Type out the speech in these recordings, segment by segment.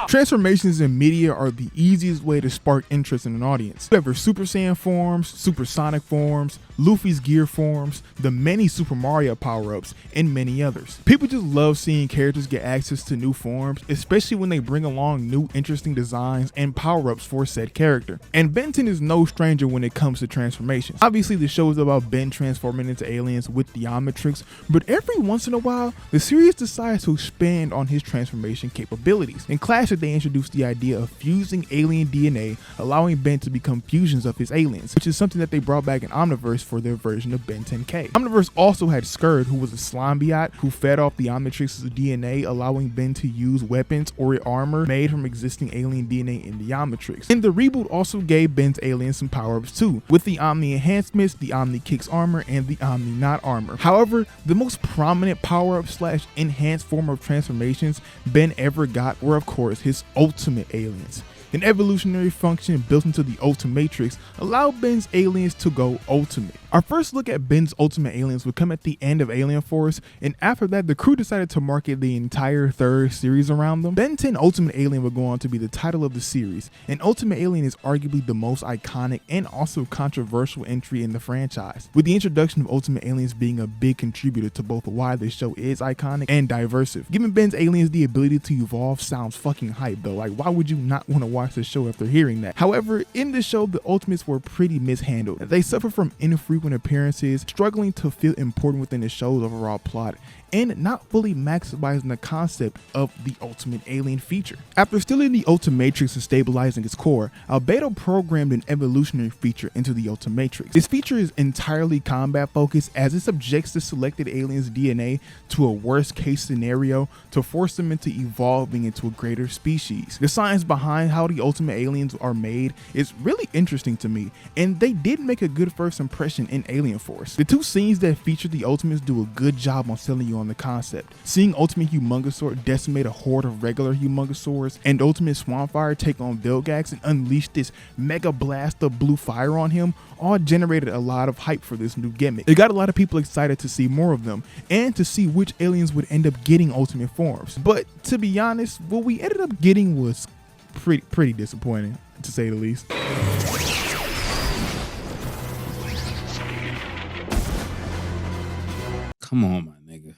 Transformations in media are the easiest way to spark interest in an audience. You have your Super Saiyan forms, Supersonic forms, Luffy's gear forms, the many Super Mario power-ups, and many others. People just love seeing characters get access to new forms, especially when they bring along new interesting designs and power-ups for said character. And Ben 10 is no stranger when it comes to transformations. Obviously, the show is about Ben transforming into aliens with the Omnitrix, but every once in a while, the series decides to expand on his transformation capabilities. In Classic, they introduced the idea of fusing alien DNA, allowing Ben to become fusions of his aliens, which is something that they brought back in Omniverse for their version of Ben 10K. Omniverse also had Skurd, who was a Slimbiot who fed off the Omnitrix's DNA, allowing Ben to use weapons or armor made from existing alien DNA in the Omnitrix. And the reboot also gave Ben's aliens some power-ups too, with the Omni Enhancements, the Omni Kicks armor, and the Omni Not armor. However, the most prominent power-up slash enhanced form of transformations Ben ever got were of course his ultimate aliens. An evolutionary function built into the Ultimatrix allowed Ben's aliens to go ultimate. Our first look at Ben's ultimate aliens would come at the end of Alien Force, and after that the crew decided to market the entire third series around them. Ben 10 Ultimate Alien would go on to be the title of the series, and Ultimate Alien is arguably the most iconic and also controversial entry in the franchise, with the introduction of Ultimate Aliens being a big contributor to both why the show is iconic and diversive. Giving Ben's aliens the ability to evolve sounds fucking hype though, like why would you not want to watch the show after hearing that? However, in the show the Ultimates were pretty mishandled. They suffer from infrequent appearances, struggling to feel important within the show's overall plot, and not fully maximizing the concept of the Ultimate Alien feature. After stealing the Ultimatrix and stabilizing its core, Albedo programmed an evolutionary feature into the Ultimatrix. This feature is entirely combat focused, as it subjects the selected alien's DNA to a worst case scenario to force them into evolving into a greater species. The science behind how the Ultimate Aliens are made is really interesting to me, and they did make a good first impression in Alien Force. The two scenes that feature the Ultimates do a good job on selling you on the concept. Seeing Ultimate Humongosaur decimate a horde of regular Humongosaurs, and Ultimate Swampfire take on Vilgax and unleash this mega blast of blue fire on him, all generated a lot of hype for this new gimmick. It got a lot of people excited to see more of them, and to see which aliens would end up getting ultimate forms. But to be honest, what we ended up getting was pretty disappointing, to say the least. Come on, my nigga.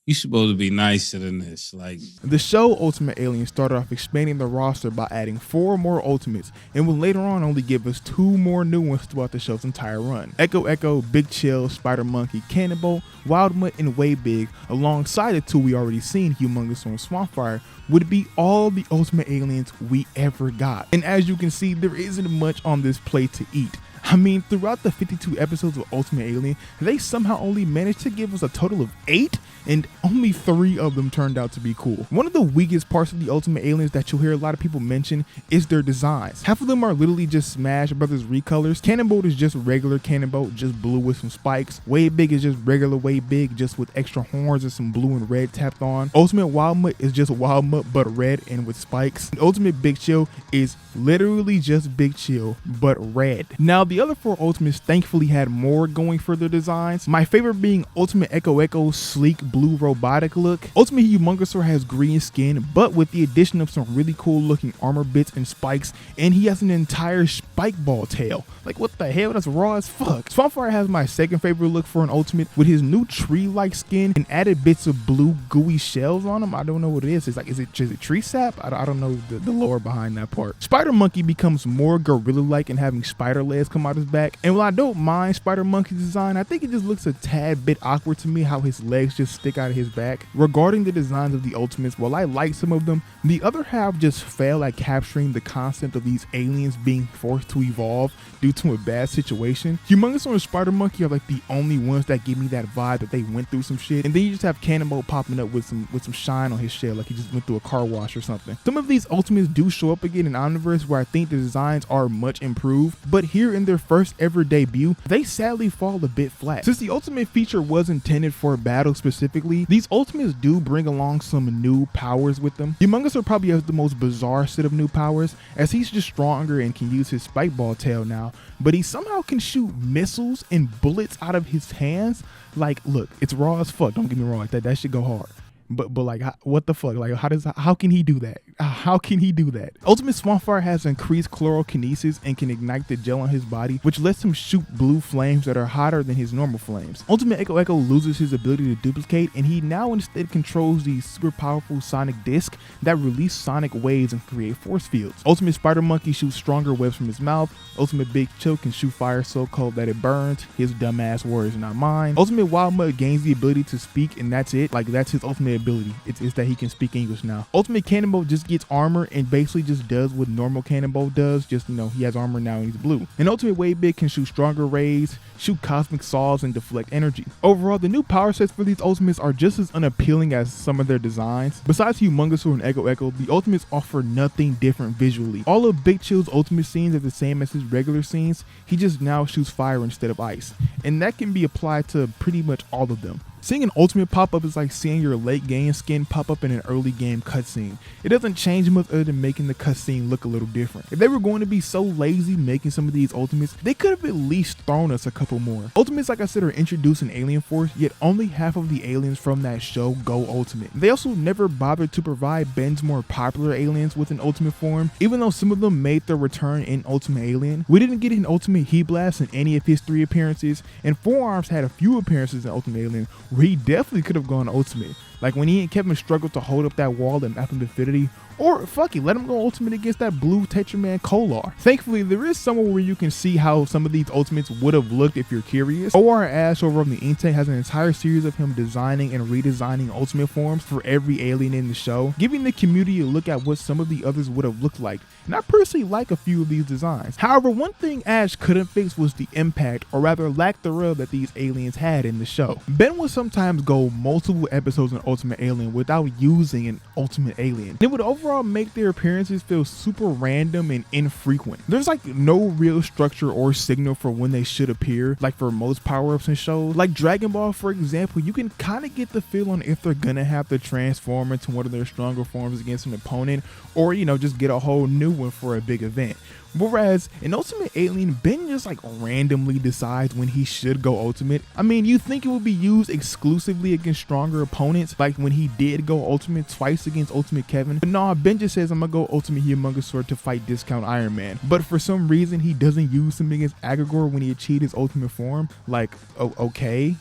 You supposed to be nicer than this. Like, the show Ultimate Alien started off expanding the roster by adding 4 more Ultimates, and would later on only give us 2 more new ones throughout the show's entire run. Echo, Big Chill, Spider Monkey, Cannonball, Wildmutt, and Way Big, alongside the 2 we already seen, Humongosaur and Swampfire, would be all the Ultimate Aliens we ever got. And as you can see, there isn't much on this plate to eat. I mean, throughout the 52 episodes of Ultimate Alien, they somehow only managed to give us a total of 8, and only 3 of them turned out to be cool. One of the weakest parts of the Ultimate Aliens that you'll hear a lot of people mention is their designs. Half of them are literally just Smash Brothers recolors. Cannonbolt is just regular Cannonbolt, just blue with some spikes. Way Big is just regular Way Big, just with extra horns and some blue and red tapped on. Ultimate Wildmutt is just Wildmutt, but red and with spikes. And Ultimate Big Chill is literally just Big Chill, but red. Now, the other 4 Ultimates thankfully had more going for their designs. My favorite being Ultimate Echo's sleek blue robotic look. Ultimate Humongosaur has green skin, but with the addition of some really cool looking armor bits and spikes, and he has an entire spike ball tail. Like, what the hell? That's raw as fuck. Swampfire has my second favorite look for an Ultimate, with his new tree-like skin and added bits of blue gooey shells on him. I don't know what it is. It's like, is it tree sap? I don't know the lore behind that part. Spider Monkey becomes more gorilla-like and having spider legs come out his back. And while I don't mind Spider Monkey's design, I think it just looks a tad bit awkward to me how his legs just stick out of his back. Regarding the designs of the Ultimates, while I like some of them, the other half just fail at capturing the concept of these aliens being forced to evolve due to a bad situation. Humongosaur and Spider Monkey are like the only ones that give me that vibe that they went through some shit, and then you just have Cannonball popping up with some shine on his shell like he just went through a car wash or something. Some of these Ultimates do show up again in Omniverse, where I think the designs are much improved, but here in their first ever debut, they sadly fall a bit flat. Since the Ultimate feature was intended for battle specifically, these Ultimates do bring along some new powers with them. Humongosaur probably has the most bizarre set of new powers, as he's just stronger and can use his spike ball tail now, but he somehow can shoot missiles and bullets out of his hands. Like, look, it's raw as fuck, don't get me wrong, that shit go hard. But like, what the fuck? Like, how can he do that? How can he do that? Ultimate Swampfire has increased chlorokinesis and can ignite the gel on his body, which lets him shoot blue flames that are hotter than his normal flames. Ultimate Echo Echo loses his ability to duplicate, and he now instead controls the super powerful sonic disc that release sonic waves and create force fields. Ultimate Spider Monkey shoots stronger webs from his mouth. Ultimate Big Chill can shoot fire so cold that it burns. His dumbass words, not mine. Ultimate Wild Mud gains the ability to speak, and that's it. Like, that's his ultimate ability. It's that he can speak English now. Ultimate Cannonball just gets armor and basically just does what normal Cannonball does, just, you know, he has armor now and he's blue. And Ultimate Way Big can shoot stronger rays, shoot cosmic saws, and deflect energy. Overall, the new power sets for these ultimates are just as unappealing as some of their designs. Besides Humongousaur and Echo Echo, the ultimates offer nothing different visually. All of Big Chill's ultimate scenes are the same as his regular scenes, he just now shoots fire instead of ice. And that can be applied to pretty much all of them. Seeing an ultimate pop up is like seeing your late game skin pop up in an early game cutscene. It doesn't change much other than making the cutscene look a little different. If they were going to be so lazy making some of these ultimates, they could have at least thrown us a couple more. Ultimates, like I said, are introduced in Alien Force, yet only half of the aliens from that show go ultimate. They also never bothered to provide Ben's more popular aliens with an ultimate form, even though some of them made their return in Ultimate Alien. We didn't get an ultimate Heat Blast in any of his 3 appearances, and Forearms had a few appearances in Ultimate Alien where he definitely could have gone ultimate. Like when he and Kevin struggled to hold up that wall in Map of Infinity, or fuck it, let him go ultimate against that blue Tetraman Kolar. Thankfully, there is somewhere where you can see how some of these ultimates would have looked if you're curious. OR Ash over on the Inktank has an entire series of him designing and redesigning ultimate forms for every alien in the show, giving the community a look at what some of the others would have looked like. And I personally like a few of these designs. However, one thing Ash couldn't fix was the impact, or rather lack thereof, that these aliens had in the show. Ben would sometimes go multiple episodes in Ultimate Alien without using an Ultimate Alien. It would overall make their appearances feel super random and infrequent. There's like no real structure or signal for when they should appear, like for most power-ups and shows. Like Dragon Ball, for example, you can kind of get the feel on if they're gonna have to transform into one of their stronger forms against an opponent, or, you know, just get a whole new one for a big event. Whereas in Ultimate Alien, Ben just like randomly decides when he should go ultimate. I mean, you think it would be used exclusively against stronger opponents, like when he did go ultimate twice against Ultimate Kevin. But nah, Ben just says, I'm gonna go Ultimate Humongousaur to fight Discount Iron Man. But for some reason, he doesn't use him against Agagor when he achieved his ultimate form. Like, oh, okay.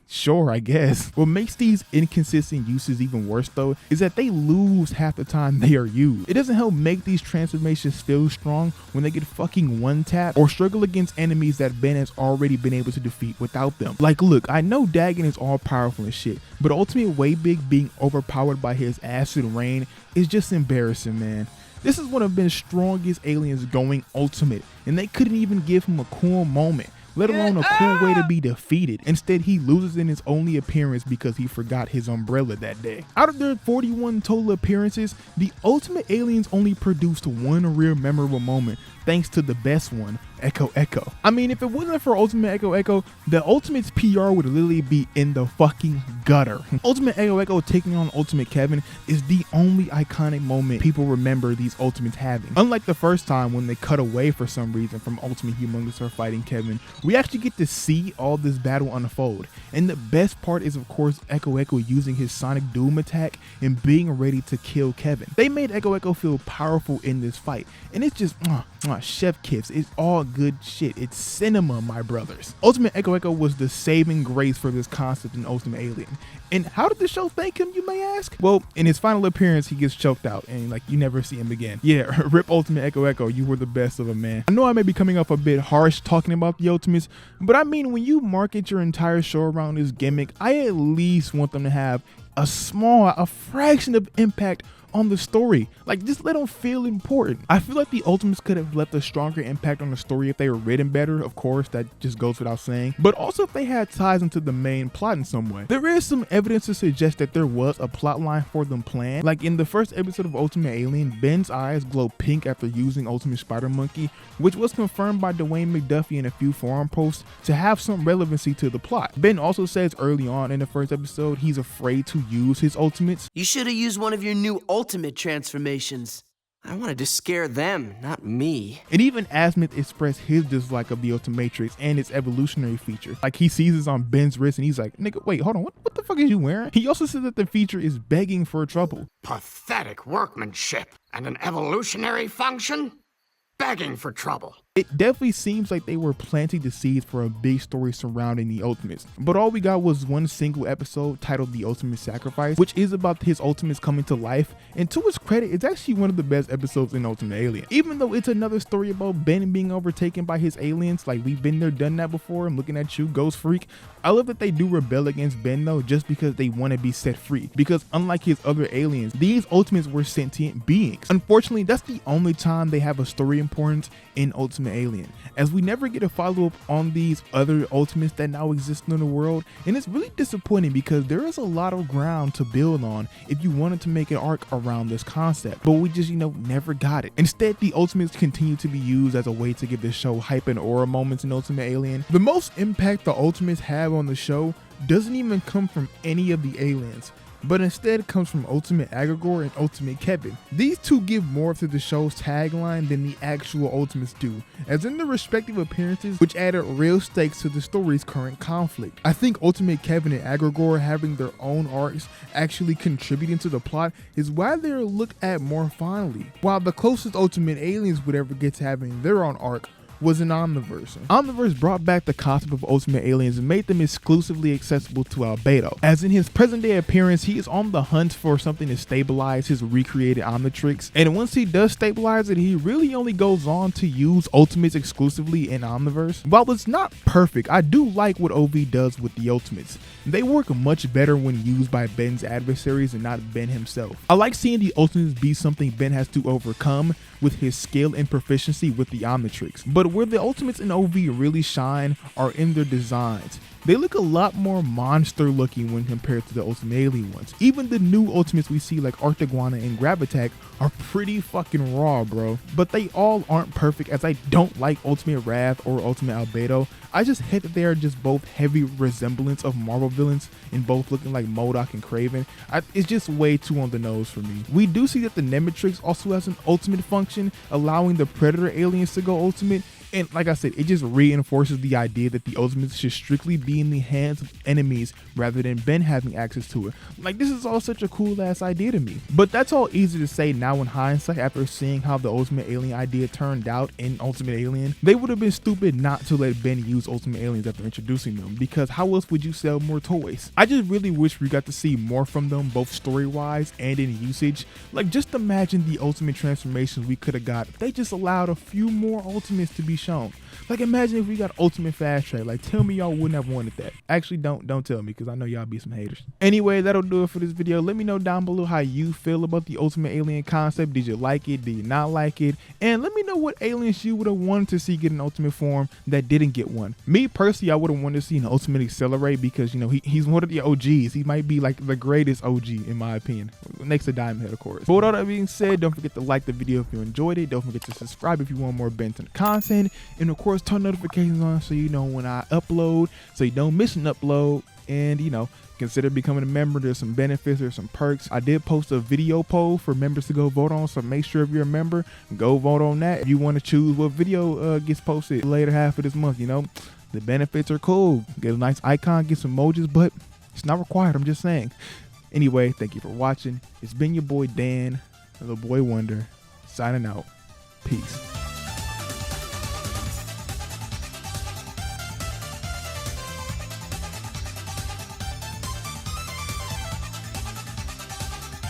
Sure, I guess. What makes these inconsistent uses even worse though is that they lose half the time they are used. It doesn't help make these transformations feel strong when they get fucking one tap or struggle against enemies that Ben has already been able to defeat without them. Like, look, I know Dagon is all powerful and shit, but Ultimate Way Big being overpowered by his acid rain is just embarrassing, man. This is one of Ben's strongest aliens going ultimate, and they couldn't even give him a cool moment, let alone a cool way to be defeated. Instead, he loses in his only appearance because he forgot his umbrella that day. Out of their 41 total appearances, the Ultimate Aliens only produced one real memorable moment, thanks to the best one, Echo Echo. I mean, if it wasn't for Ultimate Echo Echo, the Ultimate's PR would literally be in the fucking gutter. Ultimate Echo Echo taking on Ultimate Kevin is the only iconic moment people remember these Ultimates having. Unlike the first time when they cut away for some reason from Ultimate Humongousaur fighting Kevin, we actually get to see all this battle unfold. And the best part is, of course, Echo Echo using his Sonic Doom attack and being ready to kill Kevin. They made Echo Echo feel powerful in this fight, and it's just chef kiss. It's all good shit. It's cinema, my brothers. Ultimate Echo Echo was the saving grace for this concept in Ultimate Alien. And how did the show thank him, you may ask? Well, in his final appearance, he gets choked out and like you never see him again. Yeah, rip Ultimate Echo Echo, you were the best of a man. I know I may be coming off a bit harsh talking about the Ultimates, but I mean, when you market your entire show around this gimmick, I at least want them to have a fraction of impact on the story. Like, just let them feel important. I feel like the Ultimates could have left a stronger impact on the story if they were written better. Of course, that just goes without saying, but also if they had ties into the main plot in some way. There is some evidence to suggest that there was a plot line for them planned. Like in the first episode of Ultimate Alien, Ben's eyes glow pink after using Ultimate Spider Monkey, which was confirmed by Dwayne McDuffie in a few forum posts to have some relevancy to the plot. Ben also says early on in the first episode he's afraid to use his Ultimates. You should have used one of your new ultimate transformations. I wanted to scare them, not me. And even Asmith expressed his dislike of the Ultimatrix and its evolutionary feature. Like, he sees this on Ben's wrist and he's like, nigga, wait, hold on, what the fuck is you wearing? He also said that the feature is begging for trouble. Pathetic workmanship and an evolutionary function? Begging for trouble. It definitely seems like they were planting the seeds for a big story surrounding the Ultimates, but all we got was one single episode titled The Ultimate Sacrifice, which is about his Ultimates coming to life, and to his credit, it's actually one of the best episodes in Ultimate Alien. Even though it's another story about Ben being overtaken by his aliens, like we've been there, done that before. I'm looking at you, Ghost Freak. I love that they do rebel against Ben though, just because they want to be set free, because unlike his other aliens, these Ultimates were sentient beings. Unfortunately, that's the only time they have a story importance in Ultimate Alien, as we never get a follow-up on these other Ultimates that now exist in the world, and it's really disappointing because there is a lot of ground to build on if you wanted to make an arc around this concept, but we just never got it. Instead, the Ultimates continue to be used as a way to give the show hype and aura moments in Ultimate Alien. The most impact the Ultimates have on the show doesn't even come from any of the aliens, but instead comes from Ultimate Agregor and Ultimate Kevin. These two give more to the show's tagline than the actual Ultimates do, as in their respective appearances, which added real stakes to the story's current conflict. I think Ultimate Kevin and Agregor having their own arcs actually contributing to the plot is why they're looked at more fondly, while the closest Ultimate aliens would ever get to having their own arc was in Omniverse. Omniverse brought back the concept of Ultimate Aliens and made them exclusively accessible to Albedo. As in his present day appearance, he is on the hunt for something to stabilize his recreated Omnitrix, and once he does stabilize it, he really only goes on to use Ultimates exclusively in Omniverse. While it's not perfect, I do like what OV does with the Ultimates. They work much better when used by Ben's adversaries and not Ben himself. I like seeing the Ultimates be something Ben has to overcome with his skill and proficiency with the Omnitrix. But where the Ultimates in OV really shine are in their designs. They look a lot more monster looking when compared to the Ultimate Alien ones. Even the new Ultimates we see like Artiguana and Gravitac are pretty fucking raw, bro. But they all aren't perfect, as I don't like Ultimate Wrath or Ultimate Albedo. I just hate that they are just both heavy resemblance of Marvel villains and both looking like MODOK and Kraven. It's just way too on the nose for me. We do see that the Nemetrix also has an ultimate function, allowing the Predator aliens to go ultimate. And like I said, it just reinforces the idea that the Ultimates should strictly be in the hands of enemies rather than Ben having access to it. Like, this is all such a cool ass idea to me. But that's all easy to say now in hindsight after seeing how the Ultimate Alien idea turned out in Ultimate Alien. They would have been stupid not to let Ben use Ultimate Aliens after introducing them, because how else would you sell more toys? I just really wish we got to see more from them, both story-wise and in usage. Like, just imagine the Ultimate transformations we could have got if they just allowed a few more Ultimates to be shown. Like, imagine if we got Ultimate Fast Track. Like, tell me y'all wouldn't have wanted that. Actually, don't tell me, because I know y'all be some haters. Anyway, that'll do it for this video. Let me know down below how you feel about the Ultimate Alien concept. Did you like it? Did you not like it? And let me know what aliens you would have wanted to see get an ultimate form that didn't get one. Me personally, I would have wanted to see an Ultimate Accelerate, because he's one of the OGs. He might be like the greatest OG in my opinion, next to Diamond Head, of course. But with all that being said, don't forget to like the video if you enjoyed it. Don't forget to subscribe if you want more Benton content, and of course turn notifications on so you know when I upload, so you don't miss an upload. And consider becoming a member. There's some benefits, there's some perks. I did post a video poll for members to go vote on, so make sure if you're a member, go vote on that. If you want to choose what video gets posted later half of this month, the benefits are cool. Get a nice icon, get some emojis, but it's not required, I'm just saying. Anyway, thank you for watching. It's been your boy Dan, the boy wonder, signing out. Peace.